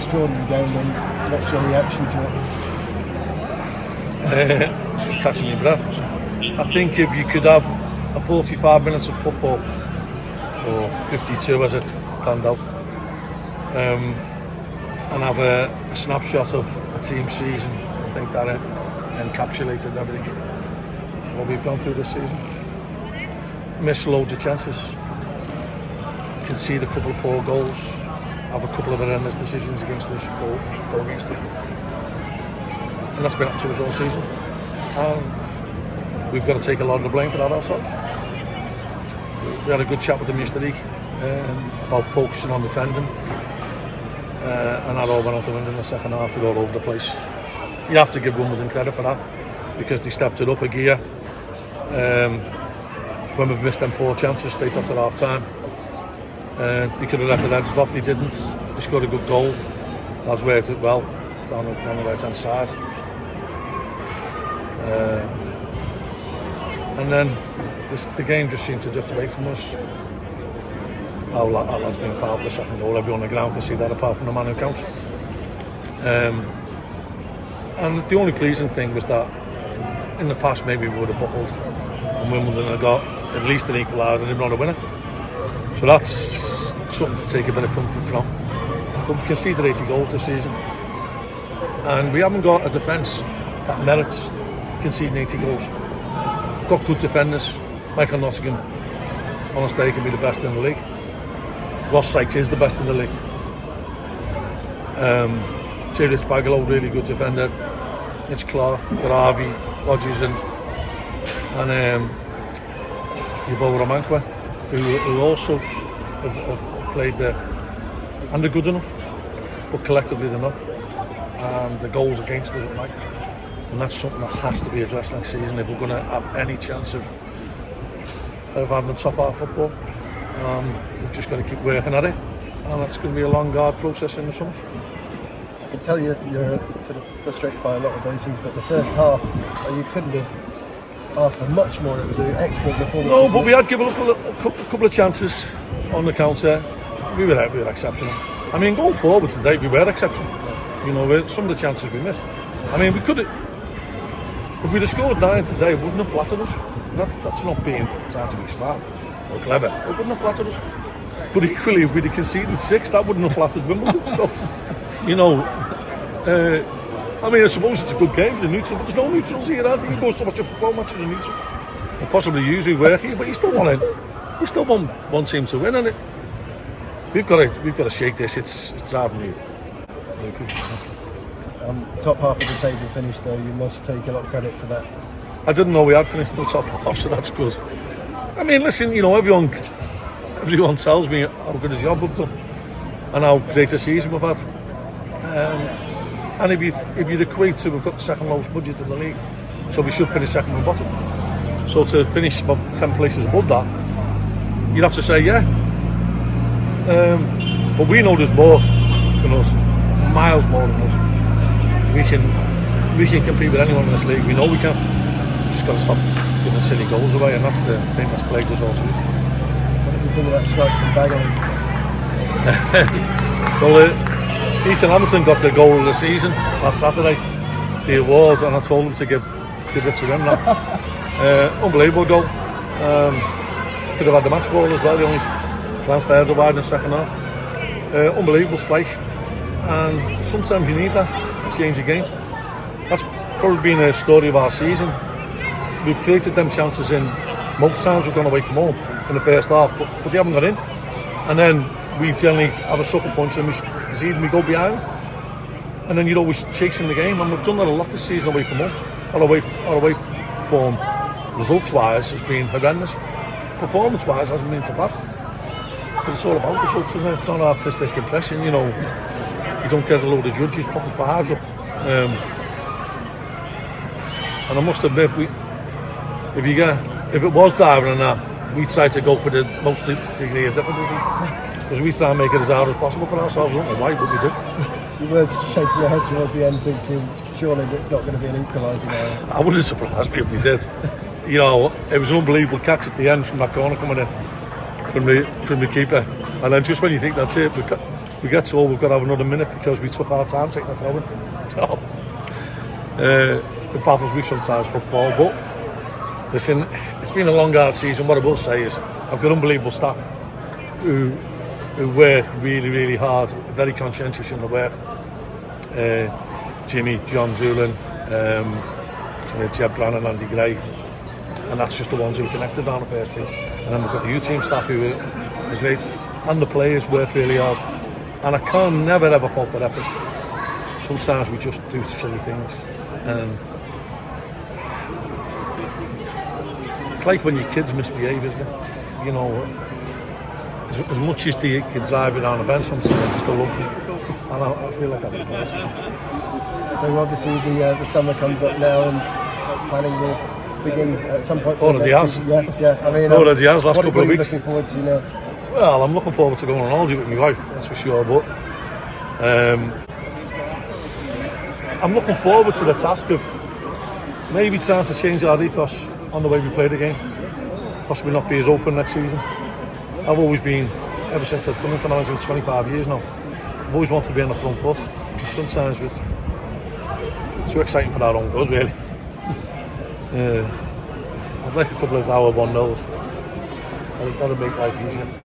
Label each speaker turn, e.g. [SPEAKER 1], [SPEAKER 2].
[SPEAKER 1] extraordinary game, and what's your reaction to it?
[SPEAKER 2] Catching my breath. I think if you could have a 45 minutes of football, or 52 as it planned out, and have a snapshot of a team season, I think that encapsulated everything what we've gone through this season. Missed loads of chances, concede a couple of poor goals, have a couple of horrendous decisions against us, go against us, and that's been up to us all season. We've got to take a lot of the blame for that ourselves. We had a good chat with them yesterday about focusing on defending, and that all went out the window in the second half. We're all over the place. You have to give Wimbledon credit for that, because they stepped it up a gear. When we've missed them 4 chances straight after half time, they could have let the Reds drop. They didn't. They scored a good goal. Lads worked it well down the right hand side. And then the game just seemed to drift away from us. That lad's been fouled for the second goal. Everyone on the ground can see that, apart from the man who counts. And the only pleasing thing was that in the past maybe we would have buckled and Wimbledon had got at least an equaliser and not a winner. So that's something to take a bit of comfort from. But we've conceded 80 goals this season, and we haven't got a defence that merits conceding 80 goals. We've got good defenders. Michael Nottingham, honest day, can be the best in the league. Ross Sykes is the best in the league. Rich Bagalow, really good defender. Mitch Clark, Garavi, Rodgers, and Yabo Romankwa, who also have played there, and they're good enough, but collectively they're not. And the goals against us at night, and that's something that has to be addressed next season if we're going to have any chance of having the top half football. We've just got to keep working at it, and that's going to be a long, hard process in the summer.
[SPEAKER 1] I can tell you're sort of frustrated by a lot of those things, but the first half, you couldn't have asked for much more. It was an excellent performance.
[SPEAKER 2] No, but we had given up a couple of chances on the counter. We were exceptional. I mean, going forward today, we were exceptional. Yeah. You know, some of the chances we missed. I mean, we could have. If we'd have scored 9 today, it wouldn't have flattered us. That's not being trying to be smart or clever. It wouldn't have flattered us. But equally, if we'd have conceded 6, that wouldn't have flattered Wimbledon. So, you know, I mean, I suppose it's a good game for the neutral, but there's no neutrals here. You can go to watch a football match in the neutral, and possibly usually work here, but you still want one team to win, and we've got to shake this. It's driving me.
[SPEAKER 1] Top half of the table finish, though. You must take a lot of credit for that.
[SPEAKER 2] I didn't know we had finished in the top half, so that's good. I mean, listen, you know, everyone tells me how good a job we've done and how great a season we've had. And if you'd equate to, we've got the second lowest budget in the league, so we should finish second from bottom. So to finish about 10 places above that, you'd have to say yeah. But we know there's more than us, miles more than us. We can compete with anyone in this league. We know we can. We've just got to stop giving silly goals away, and that's the thing that's plagued us all season.
[SPEAKER 1] What do you think of that strike from Bagley?
[SPEAKER 2] Well, Ethan Hamilton got the goal of the season last Saturday, the award, and I told him to give it to him now. Unbelievable goal. Could have had the match ball as well. He only glanced there wide in the second half. Unbelievable strike, and sometimes you need that to change the game. That's probably been a story of our season. We've created them chances in most times we've gone away from home in the first half, but they haven't got in. And then we generally have a sucker punch and we concede and we go behind. And then you're always chasing the game, and we've done that a lot this season away from home. Our away form, results-wise, has been horrendous. Performance-wise, hasn't been so bad. But it's all about results, isn't it? It's not artistic impression, you know. You don't get a load of judges popping 5s up. And I must admit, if it was diving and that, we try to go for the most degree of difficulty. Because we try and make it as hard as possible for ourselves. I don't know why, but we do.
[SPEAKER 1] You were shaking your head towards the end, thinking, surely it's not going to be an equaliser now.
[SPEAKER 2] I wouldn't surprise me if they did. You know, it was an unbelievable catch at the end from that corner coming in from the keeper. And then just when you think that's it, we get told we've got to have another minute because we took our time taking the throw-in. So, it baffles me sometimes, football, but listen, it's been a long hard season. What I will say is I've got unbelievable staff who work really, really hard, very conscientious in the work. Jimmy, John Doolan, Jeb Brown and Andy Gray, and that's just the ones who are connected on the first team. And then we've got the U-team staff who are great, and the players work really hard. And I can never ever fault their effort. Sometimes we just do silly things, and it's like when your kids misbehave, isn't it? You know, as much as the kids drive it on the bench, sometimes I still love them, and I feel like that.
[SPEAKER 1] So obviously the summer comes up now, and planning will begin at some point.
[SPEAKER 2] Already has.
[SPEAKER 1] Yeah. I mean,
[SPEAKER 2] already has. Last couple of weeks.
[SPEAKER 1] What are you looking forward to now?
[SPEAKER 2] Well, I'm looking forward to going on holiday with my wife, that's for sure. But I'm looking forward to the task of maybe trying to change our ethos on the way we play the game. Possibly not be as open next season. I've always been, ever since I've come into management 25 years now, I've always wanted to be on the front foot. And sometimes it's too exciting for our own good, really. I'd like a couple of hour 1-0s. That'll make life easier.